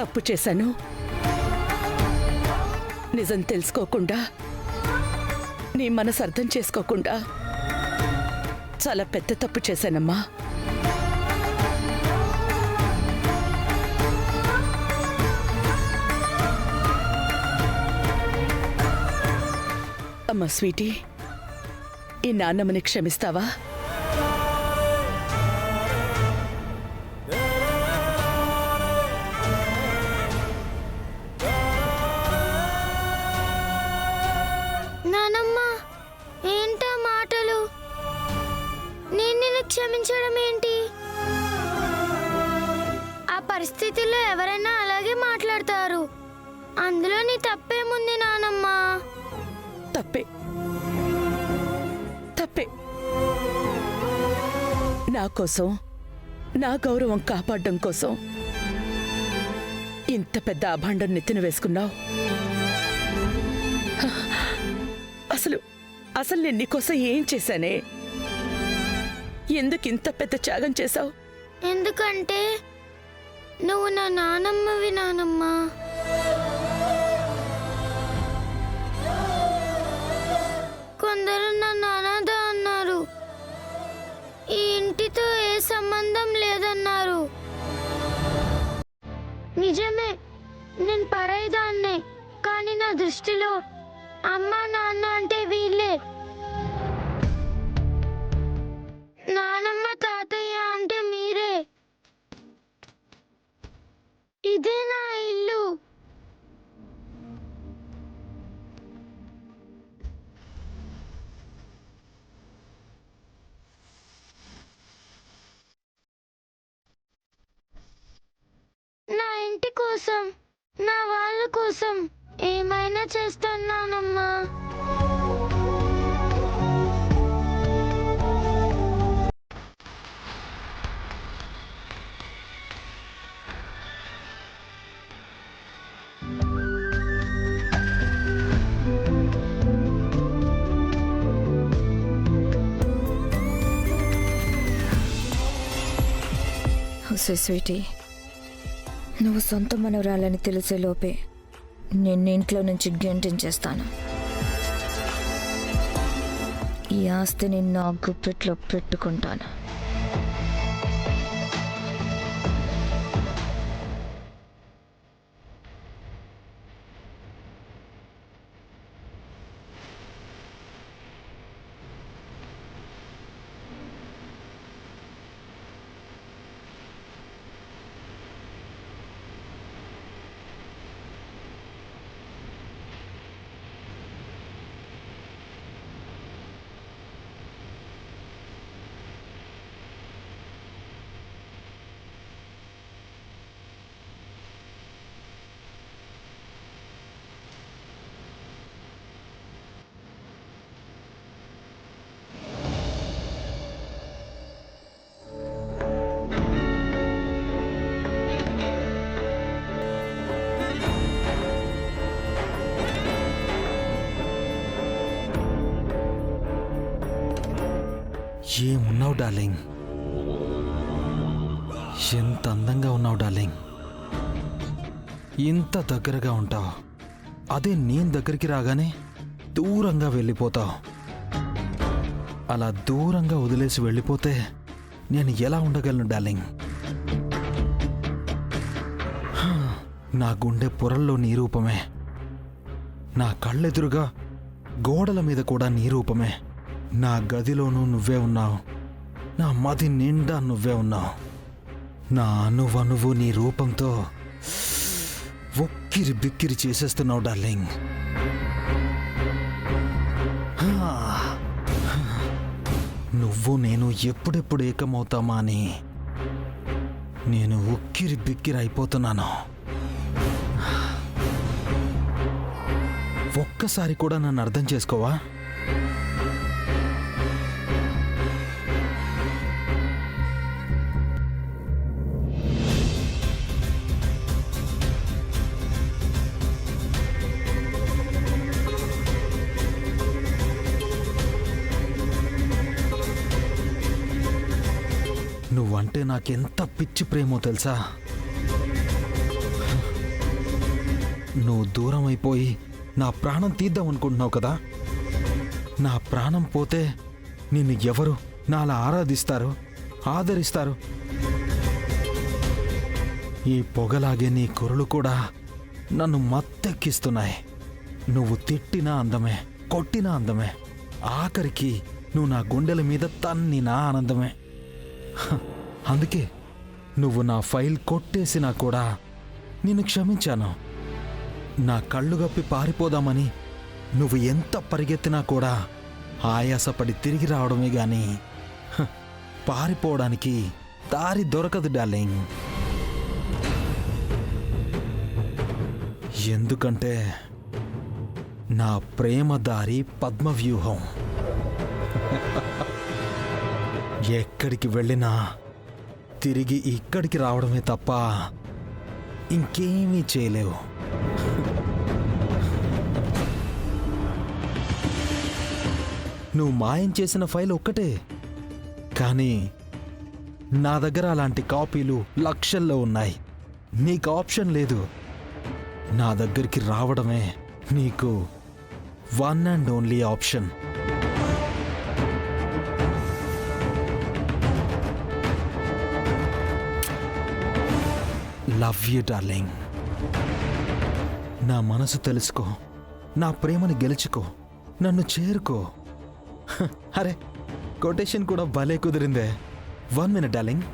తప్పు చేశాను. నిజం తెలుసుకోకుండా, నీ మనసు అర్థం చేసుకోకుండా చాలా పెద్ద తప్పు చేశానమ్మా. అమ్మా స్వీటీ, ఈ నాన్నమ్మని క్షమిస్తావా? నానమ్మ, ఏంటా మాటలు? నేను నిన్ను క్షమించడం ఏంటి? ఆ పరిస్థితుల్లో ఎవరైనా అలాగే మాట్లాడతారు. అందులో నీ తప్పేముంది నానమ్మ? తప్పే, తప్పే. నా కోసం, నా గౌరవం కాపాడడం కోసం ఇంత పెద్ద అభాండం నెత్తిన వేసుకున్నావు. అసలు నేను నీకోసం ఏం చేశానే? ఎందుకు ఇంత పెద్ద త్యాగం చేశావు? ఎందుకంటే నువ్వు నా నానమ్మవి నానమ్మ. కొందరు నన్ను అనాథ అన్నారు, ఈ ఇంటితో ఏ సంబంధం లేదన్నారు. నిజమే, నేను పరాయిదాన్నే. కానీ నా దృష్టిలో అమ్మ నాన్న అంటే వీళ్ళే. నానమ్మ తాతయ్య అంటే మీరే. ఇదే నా ఇల్లు. నా ఇంటి కోసం, నా వాళ్ళ కోసం ఏమైనా చేస్తాను నానమ్మా. స్వీటీ, నువ్వు సొంత మనవరాలని తెలిసే లోపే నేను ఇంట్లో నుంచి గెంటించేస్తాను. ఈ ఆస్తిని నా గుప్పెట్లో పెట్టుకుంటాను. ఏమున్నావు డార్లింగ్, ఎంత అందంగా ఉన్నావు డార్లింగ్. ఇంత దగ్గరగా ఉంటావు, అదే నేను దగ్గరికి రాగానే దూరంగా వెళ్ళిపోతావు. అలా దూరంగా వదిలేసి వెళ్ళిపోతే నేను ఎలా ఉండగలను డార్లింగ్? నా గుండె పొరల్లో నీ రూపమే, నా కళ్ళెదురుగా గోడల మీద కూడా నీ రూపమే. నా గదిలోనూ నువ్వే ఉన్నావు, నా మది నిండా నువ్వే ఉన్నావు. నా అనువనువు నీ రూపంతో ఒక్కిరి బిక్కిరి చేసేస్తున్నావు డార్లింగ్. నువ్వు నేను ఎప్పుడెప్పుడు ఏకమవుతామా అని నేను ఉక్కిరి బిక్కిరి అయిపోతున్నాను. ఒక్కసారి కూడా నన్ను అర్థం చేసుకోవా? నువ్వంటే నాకెంత పిచ్చి ప్రేమో తెలుసా? నువ్వు దూరం అయిపోయి నా ప్రాణం తీద్దాం అనుకుంటున్నావు కదా. నా ప్రాణం పోతే నిన్ను ఎవరు నాలా ఆరాధిస్తారు, ఆదరిస్తారు? ఈ పొగలాగే నీ కురులు కూడా నన్ను మత్తెక్కిస్తున్నాయి. నువ్వు తిట్టినా అందమే, కొట్టినా అందమే, ఆఖరికి నువ్వు నా గుండెల మీద తన్నినా ఆనందమే. అందుకే నువ్వు నా ఫైల్ కొట్టేసినా కూడా నిన్ను క్షమించాను. నా కళ్ళు గప్పి పారిపోదామని నువ్వు ఎంత పరిగెత్తినా కూడా ఆయాసపడి తిరిగి రావడమే గాని పారిపోవడానికి దారి దొరకదు డార్లింగ్. ఎందుకంటే నా ప్రేమ దారి పద్మవ్యూహం. ఎక్కడికి వెళ్ళినా తిరిగి ఇక్కడికి రావడమే తప్ప ఇంకేమీ చేయలేవు. నువ్వు మాయం చేసిన ఫైల్ ఒక్కటే, కానీ నా దగ్గర అలాంటి కాపీలు లక్షల్లో ఉన్నాయి. నీకు ఆప్షన్ లేదు. నా దగ్గరికి రావడమే నీకు one and only option. Love you darling. నా మనసు తెలుసుకో, నా ప్రేమని గెలుచుకో, నన్ను చేరుకో. అరే, కొటేషన్ కూడా భలే కుదిరిందే. 1 minute డార్లింగ్.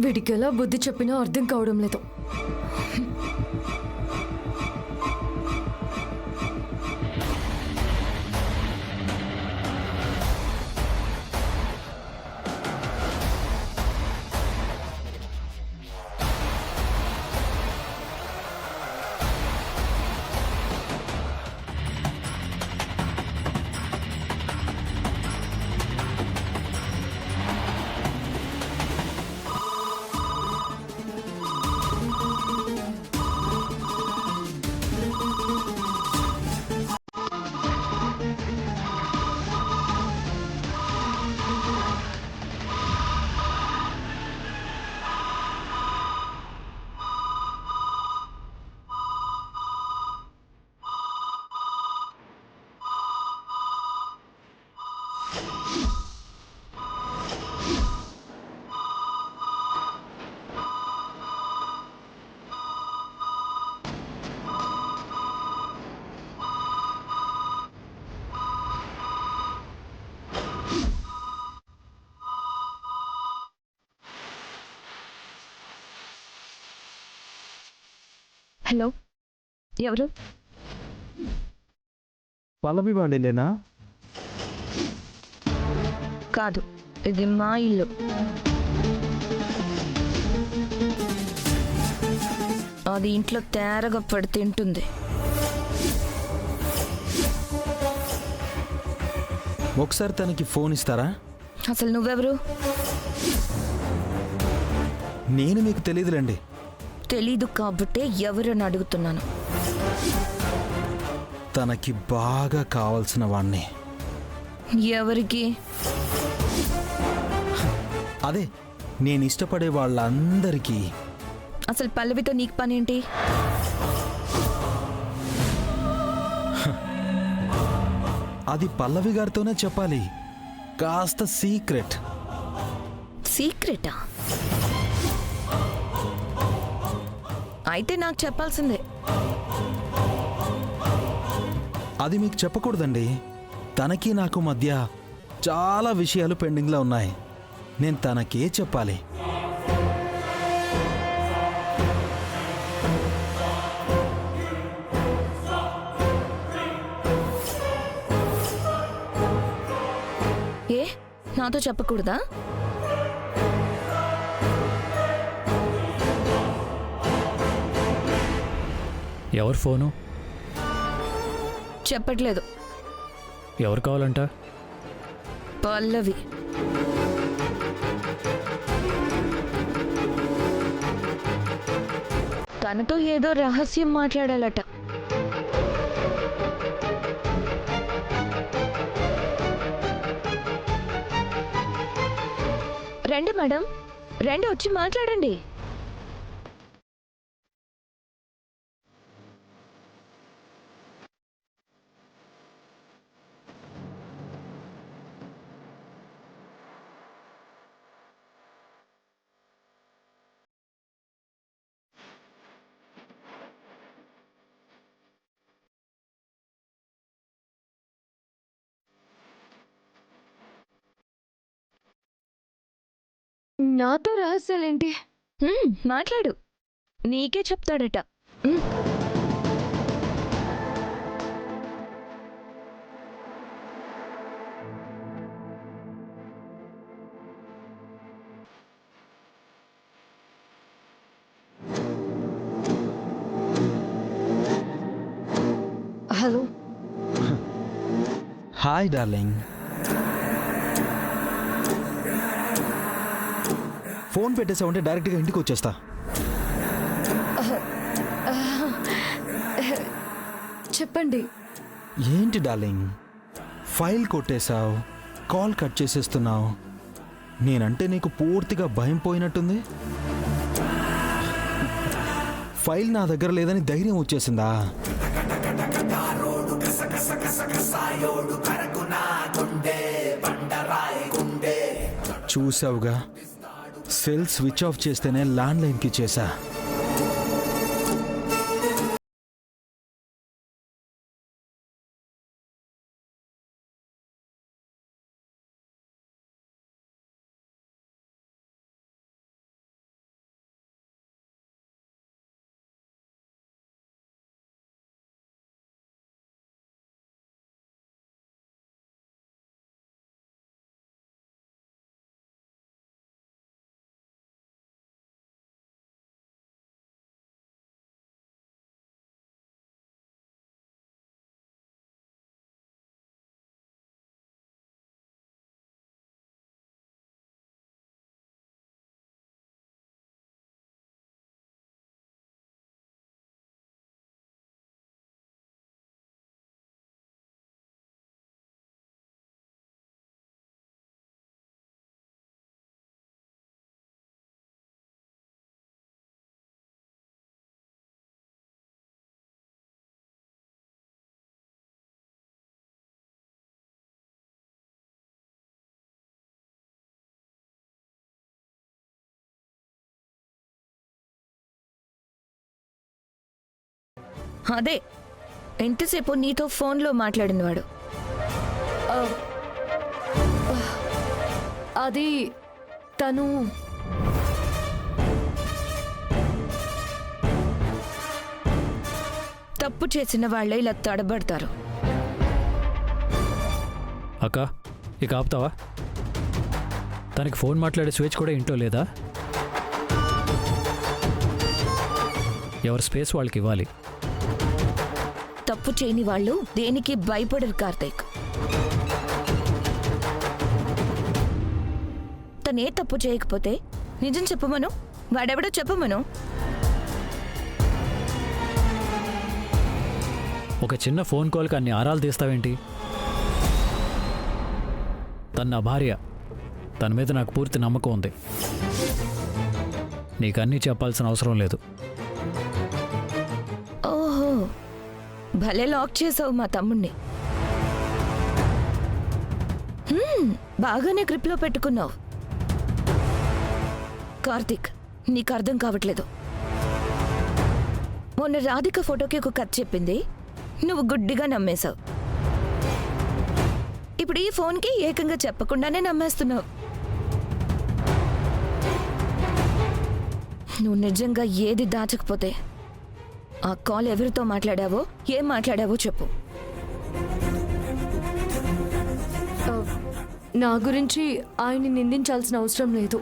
వీడికి ఎలా బుద్ధి చెప్పినా అర్థం కావడం లేదు. హలో, ఎవరు? పల్లవి వాడిలేనా? కాదు, ఇది మా ఇల్లు. అది ఇంట్లో తేరగా పడి తింటుంది. ఒకసారి తనకి ఫోన్ ఇస్తారా? అసలు నువ్వెవరు? నేను మీకు తెలియదులేండి. తెలీదు కాబట్టే ఎవరని అడుగుతున్నాను. తనకి బాగా కావాల్సిన వాణ్ణి. ఎవరికి? అదే నేను ఇష్టపడే వాళ్ళందరికీ. అసలు పల్లవితో నీకు పనేంటి? అది పల్లవి గారితోనే చెప్పాలి. కాస్త సీక్రెట్. సీక్రెటా? అయితే నాకు చెప్పాల్సిందే. అది మీకు చెప్పకూడదండి. తనకి నాకు మధ్య చాలా విషయాలు పెండింగ్లో ఉన్నాయి. నేను తనకే చెప్పాలి. ఏ, నాతో చెప్పకూడదా? ఎవరు ఫోను? చెప్పట్లేదు. ఎవరు కావాలంట? పల్లవి. తనతో ఏదో రహస్యం మాట్లాడాలట. రండి మేడం, రండి, వచ్చి మాట్లాడండి. నాతో రహస్యాలేంటి? మాట్లాడు, నీకే చెప్తాడట. హలో. Hi darling. ఫోన్ పెట్టేసావంటే డైరెక్ట్గా ఇంటికి వచ్చేస్తా. చెప్పండి. ఏంటి డార్లింగ్, ఫైల్ కొట్టేశావు, కాల్ కట్ చేసేస్తున్నావు. నేనంటే నీకు పూర్తిగా భయం పోయినట్టుంది. ఫైల్ నా దగ్గర లేదని ధైర్యం వచ్చేసిందా? చూసావుగా, సెల్ స్విచ్ ఆఫ్ చేస్తేనే ల్యాండ్లైన్కి చేశా. అదే ఎంతసేపు నీతో ఫోన్లో మాట్లాడినవాడు. అది తను తప్పు చేసిన వాళ్ళే ఇలా తడబడతారు. అక్క, ఇక ఆపుతావా? తనకి ఫోన్ మాట్లాడే స్విచ్ కూడా ఇంట్లో లేదా? ఎవరి స్పేస్ వాళ్ళకి ఇవ్వాలి. తప్పు చేయని వాళ్ళు దేనికి భయపడరు కార్తీక్. తనే తప్పు చేయకపోతే నిజం చెప్పమను, వాడెవడో చెప్పమను. ఒక చిన్న ఫోన్ కాల్కి అన్ని ఆరాలు తీస్తావేంటి? తన నా భార్య, తన మీద నాకు పూర్తి నమ్మకం ఉంది. నీకన్నీ చెప్పాల్సిన అవసరం లేదు. ఓహో, భలే లాక్ చేసావు మా తమ్ముణ్ణి. బాగానే గ్రిప్లో పెట్టుకున్నావు. కార్తీక్, నీకు అర్థం కావట్లేదు. మొన్న రాధిక ఫోటోకి ఒక కథ చెప్పింది, నువ్వు గుడ్డిగా నమ్మేశావు. ఇప్పుడు ఈ ఫోన్కి ఏకంగా చెప్పకుండానే నమ్మేస్తున్నావు. నువ్వు నిజంగా ఏది దాచకపోతే ఆ కాల్ ఎవరితో మాట్లాడావో, ఏం మాట్లాడావో చెప్పు. నా గురించి ఆయన్ని నిందించాల్సిన అవసరం లేదు.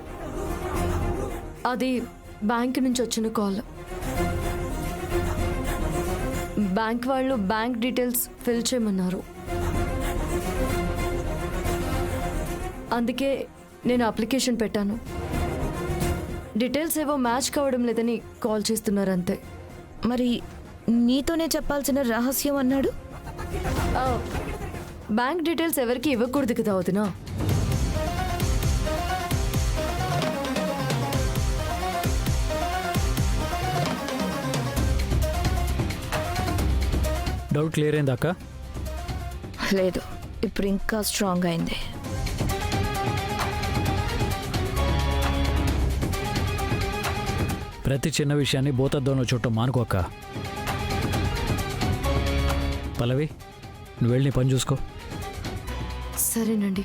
అది బ్యాంక్ నుంచి వచ్చిన కాల్. బ్యాంక్ వాళ్ళు బ్యాంక్ డీటెయిల్స్ ఫిల్ చేయమన్నారు. అందుకే నేను అప్లికేషన్ పెట్టాను. డీటెయిల్స్ ఏవో మ్యాచ్ కావడం లేదని కాల్ చేస్తున్నారు అంతే. మరి నీతోనే చెప్పాల్సిన రహస్యం అన్నాడు. బ్యాంక్ డీటెయిల్స్ ఎవరికి ఇవ్వకూడదు కదా వదినా. డౌట్ క్లియర్ అయిందా అక్క? లేదు, ఇప్పుడు ఇంకా స్ట్రాంగ్ అయింది. ప్రతి చిన్న విషయాన్ని భూతద్దంలో చుట్టం మానుకోక్క. పల్లవి, నువ్వు వెళ్ళి నీ పని చూసుకో. సరేనండి.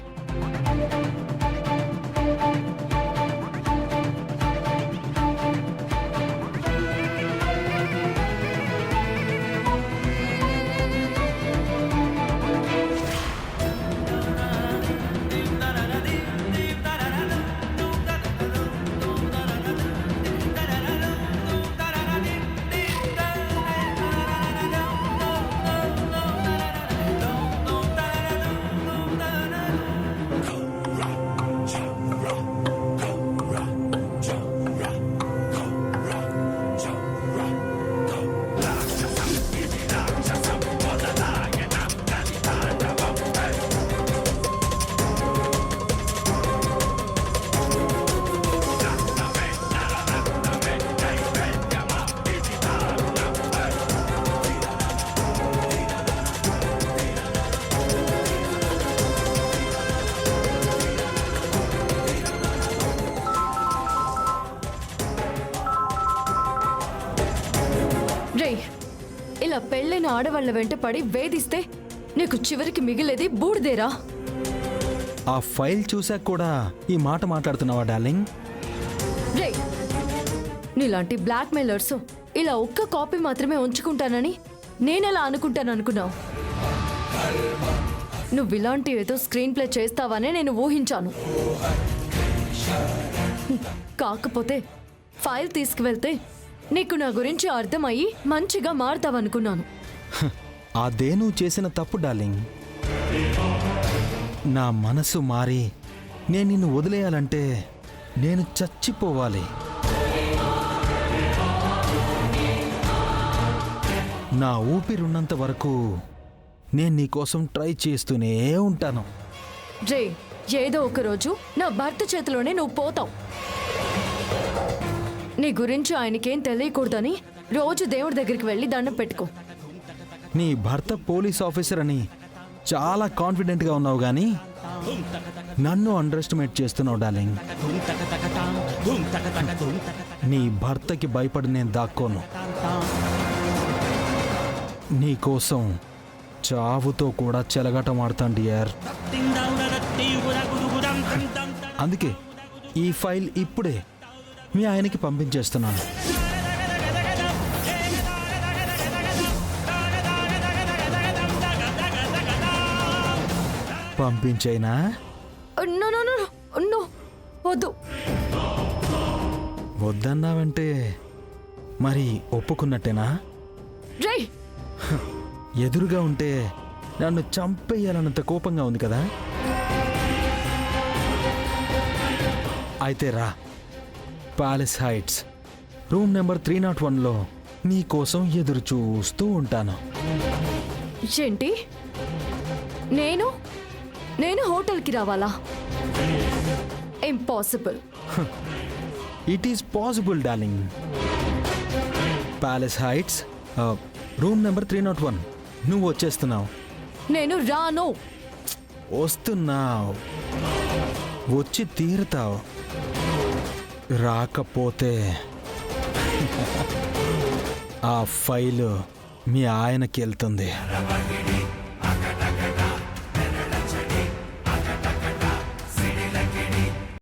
రే, ఇలా పెళ్ళైన ఆడవాళ్ళ వెంట పడి వేధిస్తే నీకు చివరికి మిగిలేది బూడిదేరా. ఆ ఫైల్ చూశాక కూడా ఈ మాట మాట్లాడుతున్నావా డార్లింగ్? రే, నీలాంటి బ్లాక్ మెయిలర్స్ ఇలా ఒక్క కాపీ మాత్రమే ఉంచుకుంటానని నేనెలా అనుకుంటాను అనుకున్నావు? నువ్వు ఇలాంటి ఏదో స్క్రీన్ ప్లే చేస్తావనే నేను ఊహించాను. కాకపోతే ఫైల్ తీసుకువెళ్తే నీకు నా గురించి అర్థమయ్యి మంచిగా మారుతావనుకున్నాను. అదే నువ్వు చేసిన తప్పు డార్లింగ్. నా మనసు మారి నేను నిన్ను వదిలేయాలంటే నేను చచ్చిపోవాలి. నా ఊపిరున్నంత వరకు నేను నీకోసం ట్రై చేస్తూనే ఉంటాను. రే, ఏదో ఒక రోజు నా భర్త చేతిలోనే నువ్వు పోతావు. నీ గురించి ఆయనకేం తెలియకూడదని రోజు దేవుడి దగ్గరికి వెళ్ళి దండం పెట్టుకో. నీ భర్త పోలీస్ ఆఫీసర్ అని చాలా కాన్ఫిడెంట్గా ఉన్నావు కానీ నన్ను అండర్ ఎస్టిమేట్ చేస్తున్నావు డార్లింగ్. నీ భర్తకి భయపడి నేను దాక్కోను. నీకోసం చావుతో కూడా చెలగాటమాడతాను డియర్. అందుకే ఈ ఫైల్ ఇప్పుడే మీ ఆయనకి పంపించేస్తున్నాను. పంపించైనా? వద్దు. వద్దన్నావంటే మరి ఒప్పుకున్నట్టేనా? రేయ్, ఎదురుగా ఉంటే నన్ను చంపేయాలన్నంత కోపంగా ఉంది కదా? అయితే రా, ప్యాలెస్ హైట్స్ రూమ్ నెంబర్ 301లో నీ కోసం ఎదురు చూస్తూ ఉంటాను. ఏంటి? నేను నేను హోటల్కి రావాలా? Impossible. It is possible darling. Palace heights room number 301. నువ్వు వచ్చేస్తున్నావు. నేను రాను. వస్తున్నావు, వచ్చి తీరుతావు. రాకపోతే ఆ ఫైలు మీ ఆయనకి వెళ్తుంది.